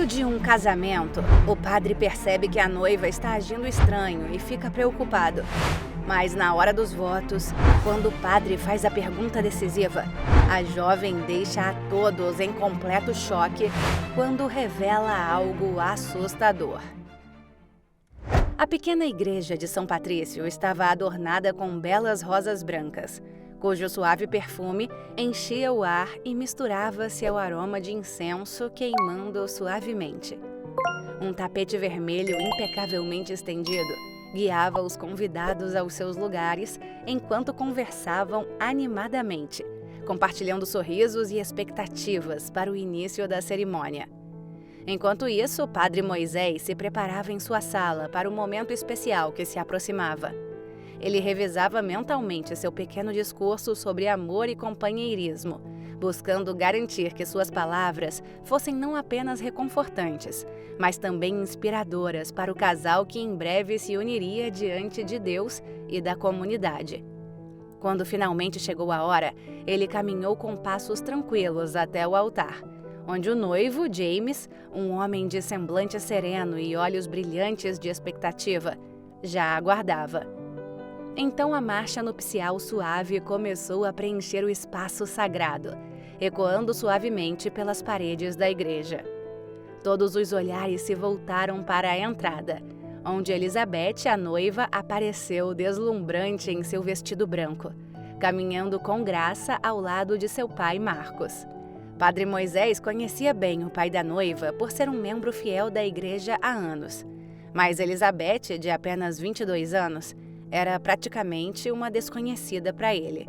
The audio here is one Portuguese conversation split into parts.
meio de um casamento, o padre percebe que a noiva está agindo estranho e fica preocupado. Mas na hora dos votos, quando o padre faz a pergunta decisiva, a jovem deixa a todos em completo choque quando revela algo assustador. A pequena igreja de São Patrício estava adornada com belas rosas brancas, cujo suave perfume enchia o ar e misturava-se ao aroma de incenso queimando suavemente. Um tapete vermelho impecavelmente estendido guiava os convidados aos seus lugares enquanto conversavam animadamente, compartilhando sorrisos e expectativas para o início da cerimônia. Enquanto isso, o padre Moisés se preparava em sua sala para o momento especial que se aproximava. Ele revisava mentalmente seu pequeno discurso sobre amor e companheirismo, buscando garantir que suas palavras fossem não apenas reconfortantes, mas também inspiradoras para o casal que em breve se uniria diante de Deus e da comunidade. Quando finalmente chegou a hora, ele caminhou com passos tranquilos até o altar, onde o noivo, James, um homem de semblante sereno e olhos brilhantes de expectativa, já aguardava. Então a marcha nupcial suave começou a preencher o espaço sagrado, ecoando suavemente pelas paredes da igreja. Todos os olhares se voltaram para a entrada, onde Elizabeth, a noiva, apareceu deslumbrante em seu vestido branco, caminhando com graça ao lado de seu pai Marcos. Padre Moisés conhecia bem o pai da noiva por ser um membro fiel da igreja há anos, mas Elizabeth, de apenas 22 anos, era praticamente uma desconhecida para ele.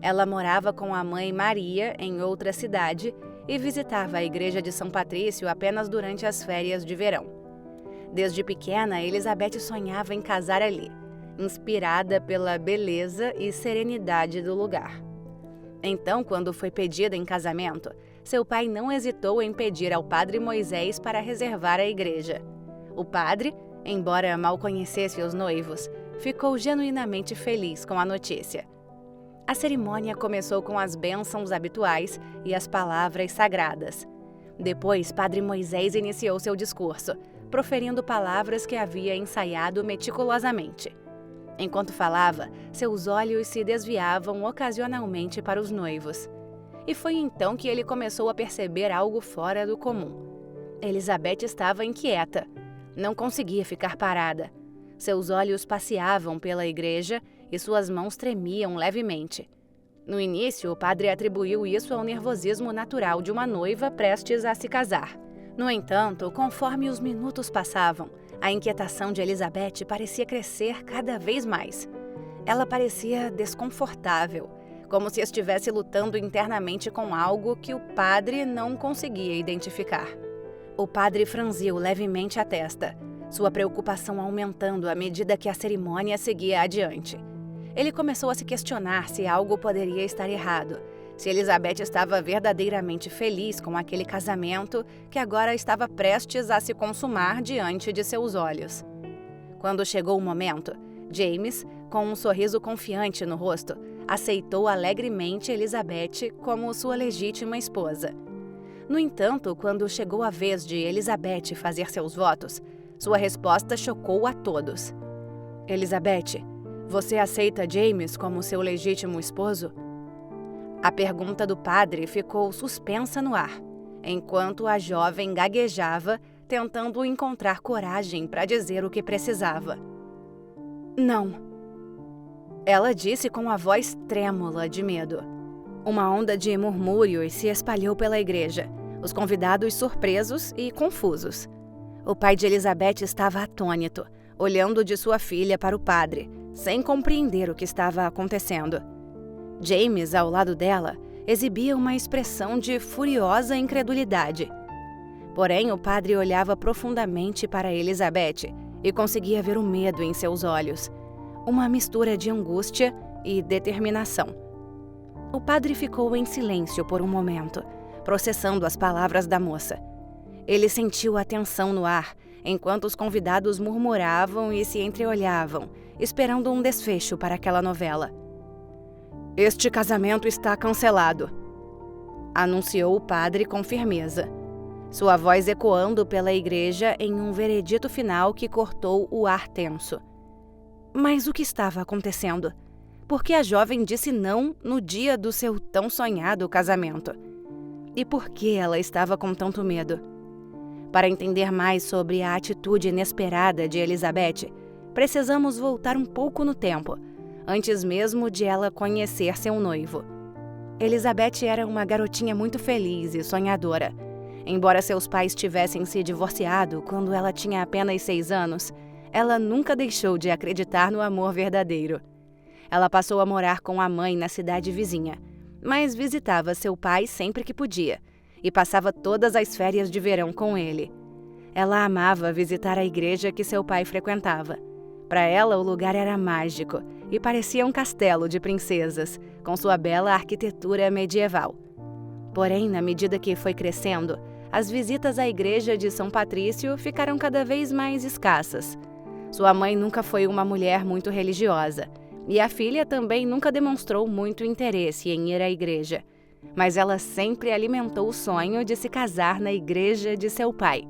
Ela morava com a mãe Maria em outra cidade e visitava a igreja de São Patrício apenas durante as férias de verão. Desde pequena, Elizabeth sonhava em casar ali, inspirada pela beleza e serenidade do lugar. Então, quando foi pedida em casamento, seu pai não hesitou em pedir ao padre Moisés para reservar a igreja. O padre, embora mal conhecesse os noivos, ficou genuinamente feliz com a notícia. A cerimônia começou com as bênçãos habituais e as palavras sagradas. Depois, padre Moisés iniciou seu discurso, proferindo palavras que havia ensaiado meticulosamente. Enquanto falava, seus olhos se desviavam ocasionalmente para os noivos. E foi então que ele começou a perceber algo fora do comum. Elizabeth estava inquieta. Não conseguia ficar parada. Seus olhos passeavam pela igreja e suas mãos tremiam levemente. No início, o padre atribuiu isso ao nervosismo natural de uma noiva prestes a se casar. No entanto, conforme os minutos passavam, a inquietação de Elizabeth parecia crescer cada vez mais. Ela parecia desconfortável, como se estivesse lutando internamente com algo que o padre não conseguia identificar. O padre franziu levemente a testa, sua preocupação aumentando à medida que a cerimônia seguia adiante. Ele começou a se questionar se algo poderia estar errado, se Elizabeth estava verdadeiramente feliz com aquele casamento que agora estava prestes a se consumar diante de seus olhos. Quando chegou o momento, James, com um sorriso confiante no rosto, aceitou alegremente Elizabeth como sua legítima esposa. No entanto, quando chegou a vez de Elizabeth fazer seus votos, sua resposta chocou a todos. Elizabeth, você aceita James como seu legítimo esposo? A pergunta do padre ficou suspensa no ar, enquanto a jovem gaguejava, tentando encontrar coragem para dizer o que precisava. Não. Ela disse com a voz trêmula de medo. Uma onda de murmúrios se espalhou pela igreja, os convidados surpresos e confusos. O pai de Elizabeth estava atônito, olhando de sua filha para o padre, sem compreender o que estava acontecendo. James, ao lado dela, exibia uma expressão de furiosa incredulidade. Porém, o padre olhava profundamente para Elizabeth e conseguia ver o medo em seus olhos, uma mistura de angústia e determinação. O padre ficou em silêncio por um momento, processando as palavras da moça. Ele sentiu a tensão no ar, enquanto os convidados murmuravam e se entreolhavam, esperando um desfecho para aquela novela. Este casamento está cancelado, anunciou o padre com firmeza. sua voz ecoando pela igreja em um veredito final que cortou o ar tenso. Mas o que estava acontecendo? Por que a jovem disse não no dia do seu tão sonhado casamento? E por que ela estava com tanto medo? Para entender mais sobre a atitude inesperada de Elizabeth, precisamos voltar um pouco no tempo, antes mesmo de ela conhecer seu noivo. Elizabeth era uma garotinha muito feliz e sonhadora. Embora seus pais tivessem se divorciado quando ela tinha apenas 6 anos, ela nunca deixou de acreditar no amor verdadeiro. Ela passou a morar com a mãe na cidade vizinha, mas visitava seu pai sempre que podia e passava todas as férias de verão com ele. Ela amava visitar a igreja que seu pai frequentava. Para ela, o lugar era mágico e parecia um castelo de princesas, com sua bela arquitetura medieval. Porém, na medida que foi crescendo, as visitas à igreja de São Patrício ficaram cada vez mais escassas. Sua mãe nunca foi uma mulher muito religiosa, e a filha também nunca demonstrou muito interesse em ir à igreja. Mas ela sempre alimentou o sonho de se casar na igreja de seu pai.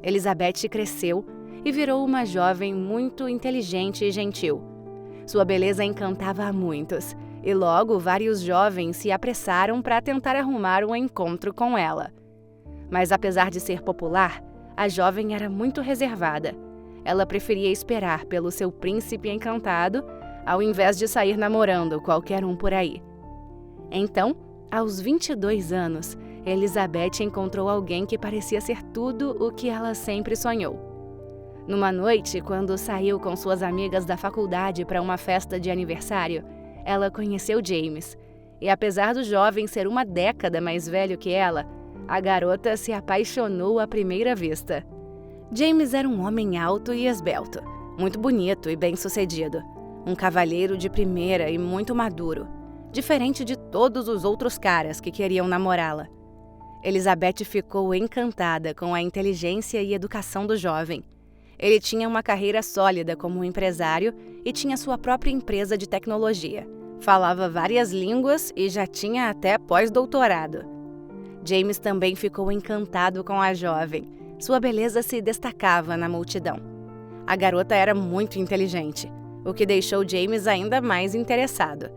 Elizabeth cresceu e virou uma jovem muito inteligente e gentil. Sua beleza encantava a muitos, e logo vários jovens se apressaram para tentar arrumar um encontro com ela. Mas apesar de ser popular, a jovem era muito reservada. Ela preferia esperar pelo seu príncipe encantado, ao invés de sair namorando qualquer um por aí. Então, aos 22 anos, Elizabeth encontrou alguém que parecia ser tudo o que ela sempre sonhou. Numa noite, quando saiu com suas amigas da faculdade para uma festa de aniversário, ela conheceu James. E apesar do jovem ser uma década mais velho que ela, a garota se apaixonou à primeira vista. James era um homem alto e esbelto, muito bonito e bem-sucedido. Um cavalheiro de primeira e muito maduro, diferente de todos os outros caras que queriam namorá-la. Elizabeth ficou encantada com a inteligência e educação do jovem. Ele tinha uma carreira sólida como empresário e tinha sua própria empresa de tecnologia. Falava várias línguas e já tinha até pós-doutorado. James também ficou encantado com a jovem. Sua beleza se destacava na multidão. A garota era muito inteligente, o que deixou James ainda mais interessado.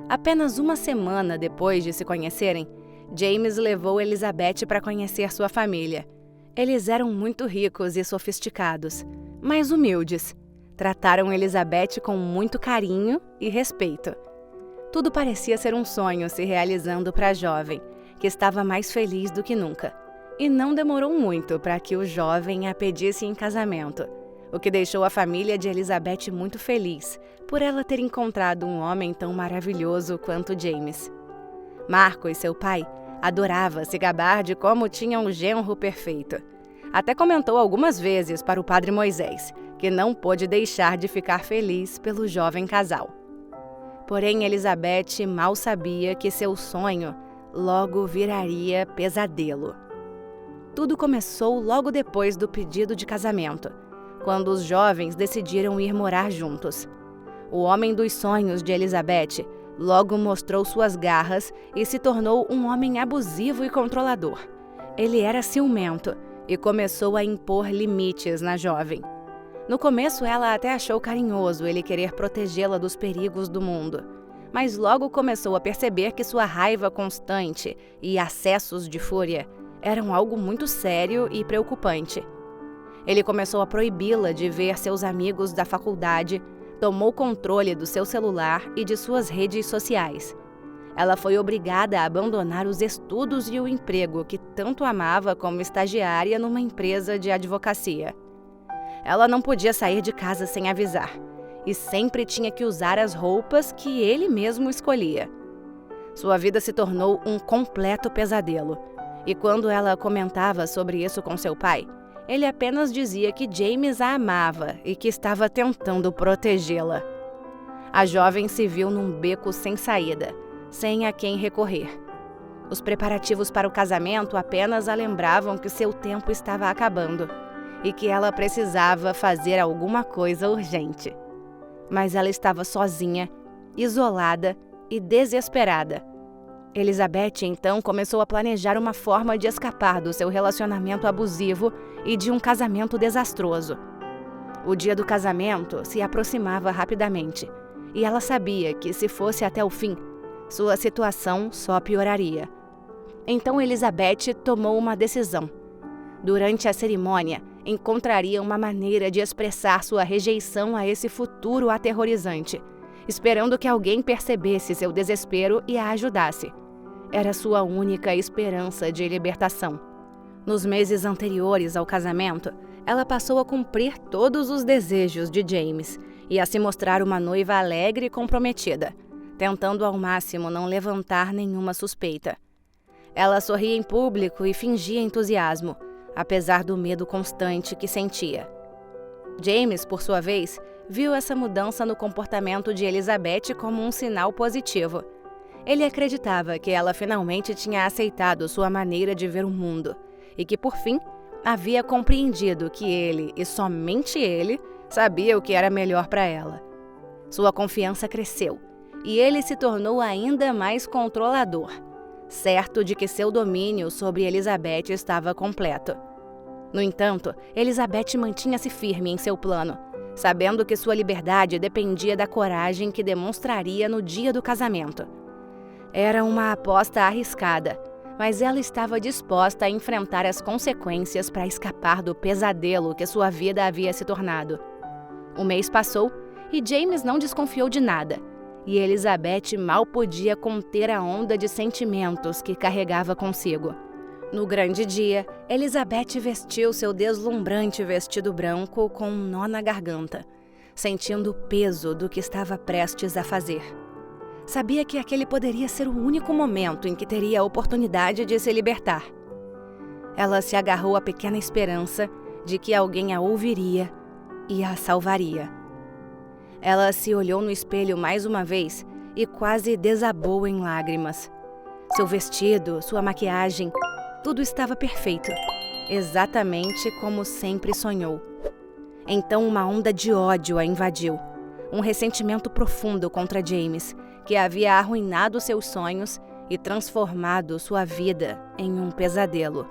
Apenas uma semana depois de se conhecerem, James levou Elizabeth para conhecer sua família. Eles eram muito ricos e sofisticados, mas humildes. Trataram Elizabeth com muito carinho e respeito. Tudo parecia ser um sonho se realizando para a jovem, que estava mais feliz do que nunca. E não demorou muito para que o jovem a pedisse em casamento, o que deixou a família de Elizabeth muito feliz por ela ter encontrado um homem tão maravilhoso quanto James. Marcos, seu pai, adorava se gabar de como tinha um genro perfeito. Até comentou algumas vezes para o padre Moisés, que não pôde deixar de ficar feliz pelo jovem casal. Porém, Elizabeth mal sabia que seu sonho logo viraria pesadelo. Tudo começou logo depois do pedido de casamento, quando os jovens decidiram ir morar juntos. O homem dos sonhos de Elizabeth logo mostrou suas garras e se tornou um homem abusivo e controlador. Ele era ciumento e começou a impor limites na jovem. No começo, ela até achou carinhoso ele querer protegê-la dos perigos do mundo, mas logo começou a perceber que sua raiva constante e acessos de fúria eram algo muito sério e preocupante. Ele começou a proibi-la de ver seus amigos da faculdade, tomou controle do seu celular e de suas redes sociais. Ela foi obrigada a abandonar os estudos e o emprego que tanto amava como estagiária numa empresa de advocacia. Ela não podia sair de casa sem avisar, e sempre tinha que usar as roupas que ele mesmo escolhia. Sua vida se tornou um completo pesadelo, e quando ela comentava sobre isso com seu pai, ele apenas dizia que James a amava e que estava tentando protegê-la. A jovem se viu num beco sem saída, sem a quem recorrer. Os preparativos para o casamento apenas a lembravam que seu tempo estava acabando e que ela precisava fazer alguma coisa urgente. Mas ela estava sozinha, isolada e desesperada. Elizabeth então começou a planejar uma forma de escapar do seu relacionamento abusivo e de um casamento desastroso. O dia do casamento se aproximava rapidamente, e ela sabia que, se fosse até o fim, sua situação só pioraria. Então Elizabeth tomou uma decisão. Durante a cerimônia, encontraria uma maneira de expressar sua rejeição a esse futuro aterrorizante, esperando que alguém percebesse seu desespero e a ajudasse. Era sua única esperança de libertação. Nos meses anteriores ao casamento, ela passou a cumprir todos os desejos de James e a se mostrar uma noiva alegre e comprometida, tentando ao máximo não levantar nenhuma suspeita. Ela sorria em público e fingia entusiasmo, apesar do medo constante que sentia. James, por sua vez, viu essa mudança no comportamento de Elizabeth como um sinal positivo. Ele acreditava que ela finalmente tinha aceitado sua maneira de ver o mundo e que, por fim, havia compreendido que ele, e somente ele, sabia o que era melhor para ela. Sua confiança cresceu e ele se tornou ainda mais controlador, certo de que seu domínio sobre Elizabeth estava completo. No entanto, Elizabeth mantinha-se firme em seu plano, sabendo que sua liberdade dependia da coragem que demonstraria no dia do casamento. Era uma aposta arriscada, mas ela estava disposta a enfrentar as consequências para escapar do pesadelo que sua vida havia se tornado. O mês passou e James não desconfiou de nada, e Elizabeth mal podia conter a onda de sentimentos que carregava consigo. No grande dia, Elizabeth vestiu seu deslumbrante vestido branco com um nó na garganta, sentindo o peso do que estava prestes a fazer. Sabia que aquele poderia ser o único momento em que teria a oportunidade de se libertar. Ela se agarrou à pequena esperança de que alguém a ouviria e a salvaria. Ela se olhou no espelho mais uma vez e quase desabou em lágrimas. Seu vestido, sua maquiagem, tudo estava perfeito, exatamente como sempre sonhou. Então uma onda de ódio a invadiu, um ressentimento profundo contra James, que havia arruinado seus sonhos e transformado sua vida em um pesadelo.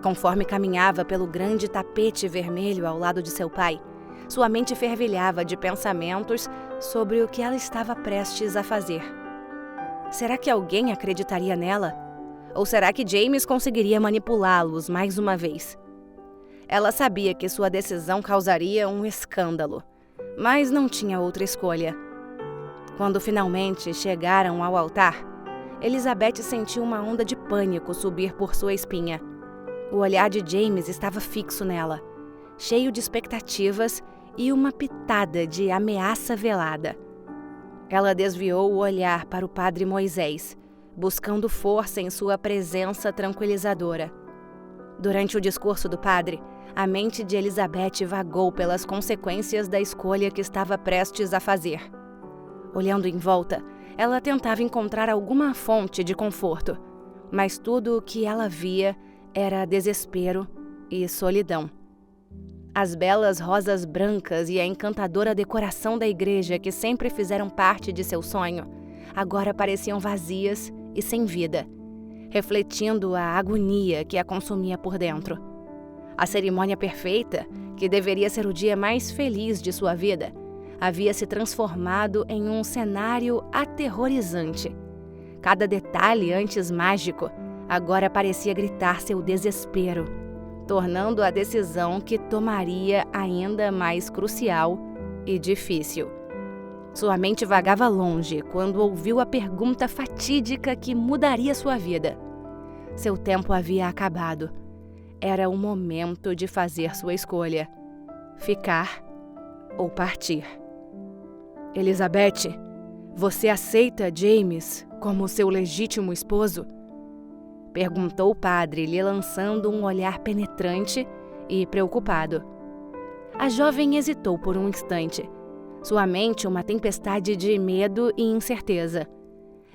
Conforme caminhava pelo grande tapete vermelho ao lado de seu pai, sua mente fervilhava de pensamentos sobre o que ela estava prestes a fazer. Será que alguém acreditaria nela? Ou será que James conseguiria manipulá-los mais uma vez? Ela sabia que sua decisão causaria um escândalo, mas não tinha outra escolha. Quando finalmente chegaram ao altar, Elizabeth sentiu uma onda de pânico subir por sua espinha. O olhar de James estava fixo nela, cheio de expectativas e uma pitada de ameaça velada. Ela desviou o olhar para o padre Moisés, buscando força em sua presença tranquilizadora. Durante o discurso do padre, a mente de Elizabeth vagou pelas consequências da escolha que estava prestes a fazer. Olhando em volta, ela tentava encontrar alguma fonte de conforto, mas tudo o que ela via era desespero e solidão. As belas rosas brancas e a encantadora decoração da igreja que sempre fizeram parte de seu sonho, agora pareciam vazias e sem vida, refletindo a agonia que a consumia por dentro. A cerimônia perfeita, que deveria ser o dia mais feliz de sua vida, havia se transformado em um cenário aterrorizante. Cada detalhe antes mágico agora parecia gritar seu desespero, tornando a decisão que tomaria ainda mais crucial e difícil. Sua mente vagava longe quando ouviu a pergunta fatídica que mudaria sua vida. Seu tempo havia acabado. Era o momento de fazer sua escolha: ficar ou partir. Elizabeth, você aceita James como seu legítimo esposo? Perguntou o padre, lhe lançando um olhar penetrante e preocupado. A jovem hesitou por um instante, sua mente uma tempestade de medo e incerteza.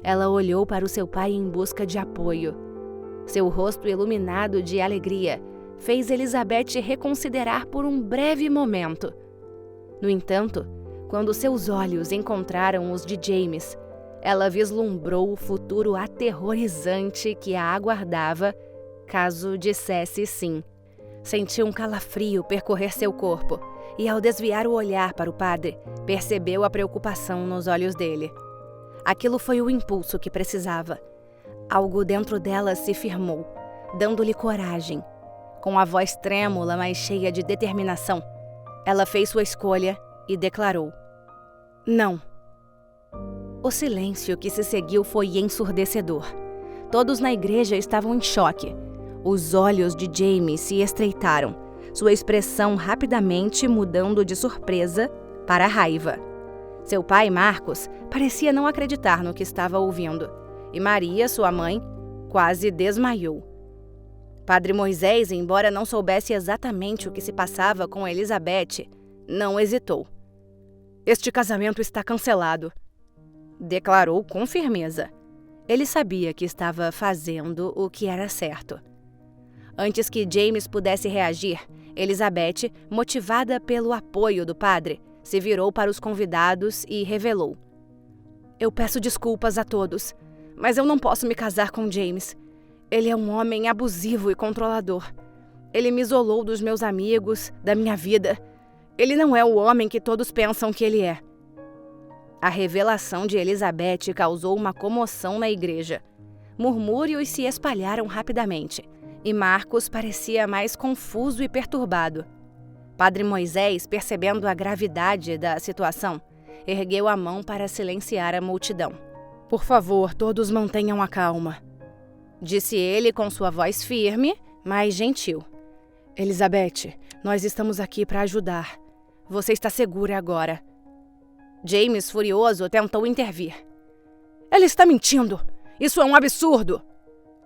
Ela olhou para o seu pai em busca de apoio. Seu rosto iluminado de alegria fez Elizabeth reconsiderar por um breve momento. No entanto, quando seus olhos encontraram os de James, ela vislumbrou o futuro aterrorizante que a aguardava caso dissesse sim. Sentiu um calafrio percorrer seu corpo e, ao desviar o olhar para o padre, percebeu a preocupação nos olhos dele. Aquilo foi o impulso que precisava. Algo dentro dela se firmou, dando-lhe coragem. Com a voz trêmula, mas cheia de determinação, ela fez sua escolha e declarou: não. O silêncio que se seguiu foi ensurdecedor. Todos na igreja estavam em choque. Os olhos de James se estreitaram, sua expressão rapidamente mudando de surpresa para raiva. Seu pai, Marcos, parecia não acreditar no que estava ouvindo, e Maria, sua mãe, quase desmaiou. Padre Moisés, embora não soubesse exatamente o que se passava com Elizabeth, não hesitou. Este casamento está cancelado, declarou com firmeza. Ele sabia que estava fazendo o que era certo. Antes que James pudesse reagir, Elizabeth, motivada pelo apoio do padre, se virou para os convidados e revelou: eu peço desculpas a todos, mas eu não posso me casar com James. Ele é um homem abusivo e controlador. Ele me isolou dos meus amigos, da minha vida. Ele não é o homem que todos pensam que ele é. A revelação de Elizabeth causou uma comoção na igreja. Murmúrios se espalharam rapidamente, e Marcos parecia mais confuso e perturbado. Padre Moisés, percebendo a gravidade da situação, ergueu a mão para silenciar a multidão. Por favor, todos mantenham a calma, disse ele com sua voz firme, mas gentil. Elizabeth, nós estamos aqui para ajudar. Você está segura agora. James, furioso, tentou intervir. Ela está mentindo! Isso é um absurdo!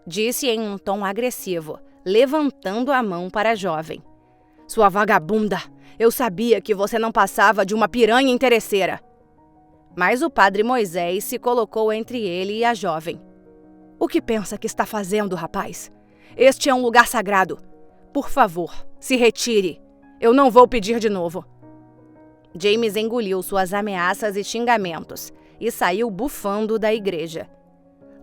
Disse em um tom agressivo, levantando a mão para a jovem. Sua vagabunda! Eu sabia que você não passava de uma piranha interesseira! Mas o padre Moisés se colocou entre ele e a jovem. O que pensa que está fazendo, rapaz? Este é um lugar sagrado. Por favor, se retire. Eu não vou pedir de novo. James engoliu suas ameaças e xingamentos e saiu bufando da igreja.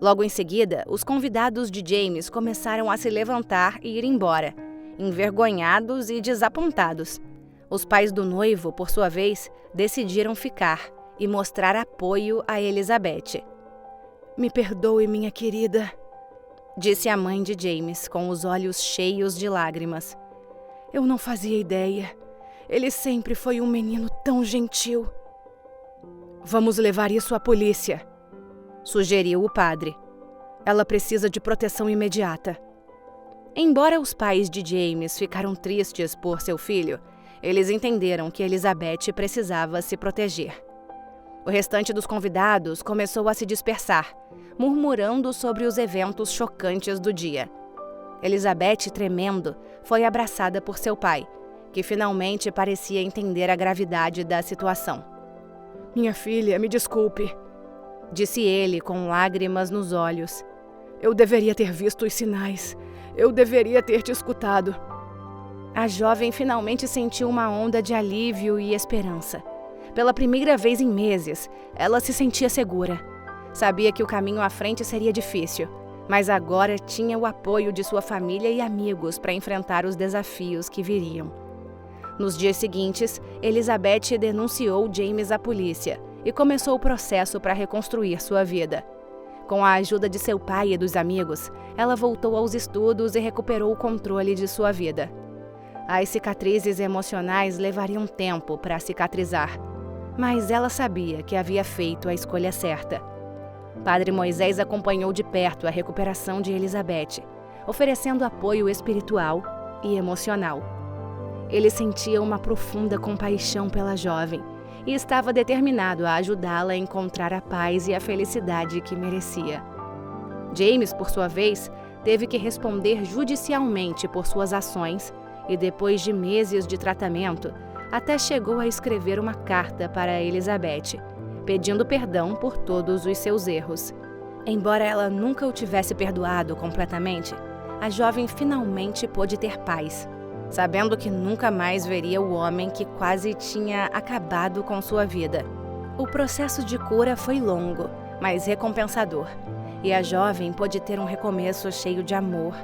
Logo em seguida, os convidados de James começaram a se levantar e ir embora, envergonhados e desapontados. Os pais do noivo, por sua vez, decidiram ficar e mostrar apoio a Elizabeth. Me perdoe, minha querida, disse a mãe de James, com os olhos cheios de lágrimas. Eu não fazia ideia. Ele sempre foi um menino tão gentil. Vamos levar isso à polícia, sugeriu o padre. Ela precisa de proteção imediata. Embora os pais de James ficaram tristes por seu filho, eles entenderam que Elizabeth precisava se proteger. O restante dos convidados começou a se dispersar, murmurando sobre os eventos chocantes do dia. Elizabeth, tremendo, foi abraçada por seu pai, que finalmente parecia entender a gravidade da situação. Minha filha, me desculpe, disse ele com lágrimas nos olhos. Eu deveria ter visto os sinais. Eu deveria ter te escutado. A jovem finalmente sentiu uma onda de alívio e esperança. Pela primeira vez em meses, ela se sentia segura. Sabia que o caminho à frente seria difícil, mas agora tinha o apoio de sua família e amigos para enfrentar os desafios que viriam. Nos dias seguintes, Elizabeth denunciou James à polícia e começou o processo para reconstruir sua vida. Com a ajuda de seu pai e dos amigos, ela voltou aos estudos e recuperou o controle de sua vida. As cicatrizes emocionais levariam tempo para cicatrizar, mas ela sabia que havia feito a escolha certa. Padre Moisés acompanhou de perto a recuperação de Elizabeth, oferecendo apoio espiritual e emocional. Ele sentia uma profunda compaixão pela jovem e estava determinado a ajudá-la a encontrar a paz e a felicidade que merecia. James, por sua vez, teve que responder judicialmente por suas ações e, depois de meses de tratamento, até chegou a escrever uma carta para Elizabeth, pedindo perdão por todos os seus erros. Embora ela nunca o tivesse perdoado completamente, a jovem finalmente pôde ter paz, sabendo que nunca mais veria o homem que quase tinha acabado com sua vida. O processo de cura foi longo, mas recompensador, e a jovem pôde ter um recomeço cheio de amor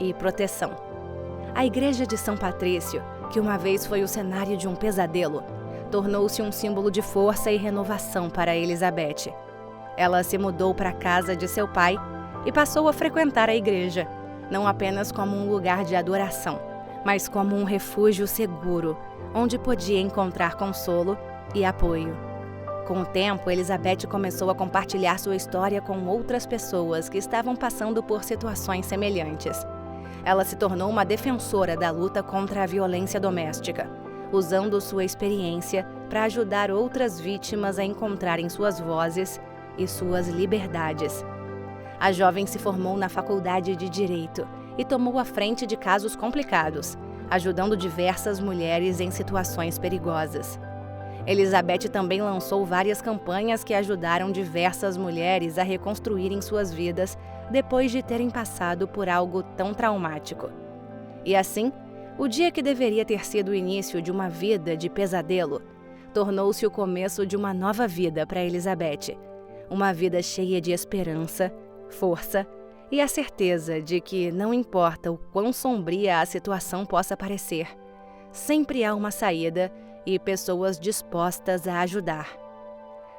e proteção. A igreja de São Patrício, que uma vez foi o cenário de um pesadelo, tornou-se um símbolo de força e renovação para Elizabeth. Ela se mudou para a casa de seu pai e passou a frequentar a igreja, não apenas como um lugar de adoração, mas como um refúgio seguro, onde podia encontrar consolo e apoio. Com o tempo, Elizabeth começou a compartilhar sua história com outras pessoas que estavam passando por situações semelhantes. Ela se tornou uma defensora da luta contra a violência doméstica, usando sua experiência para ajudar outras vítimas a encontrarem suas vozes e suas liberdades. A jovem se formou na Faculdade de Direito e tomou a frente de casos complicados, ajudando diversas mulheres em situações perigosas. Elizabeth também lançou várias campanhas que ajudaram diversas mulheres a reconstruírem suas vidas depois de terem passado por algo tão traumático. E assim, o dia que deveria ter sido o início de uma vida de pesadelo, tornou-se o começo de uma nova vida para Elizabeth. Uma vida cheia de esperança, força e a certeza de que, não importa o quão sombria a situação possa parecer, sempre há uma saída e pessoas dispostas a ajudar.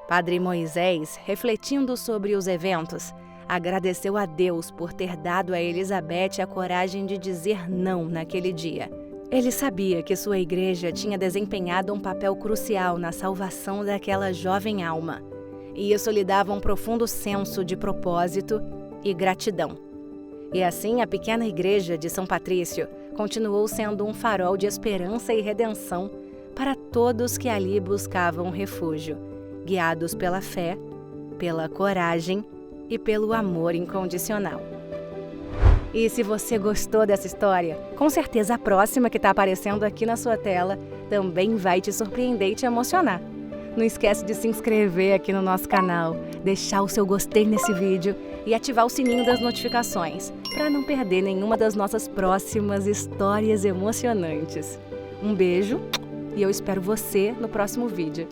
Padre Moisés, refletindo sobre os eventos, agradeceu a Deus por ter dado a Elizabeth a coragem de dizer não naquele dia. Ele sabia que sua igreja tinha desempenhado um papel crucial na salvação daquela jovem alma, e isso lhe dava um profundo senso de propósito e gratidão. E assim, a pequena igreja de São Patrício continuou sendo um farol de esperança e redenção para todos que ali buscavam refúgio, guiados pela fé, pela coragem e pelo amor incondicional. E se você gostou dessa história, com certeza a próxima que está aparecendo aqui na sua tela também vai te surpreender e te emocionar. Não esquece de se inscrever aqui no nosso canal, deixar o seu gostei nesse vídeo e ativar o sininho das notificações para não perder nenhuma das nossas próximas histórias emocionantes. Um beijo! E eu espero você no próximo vídeo.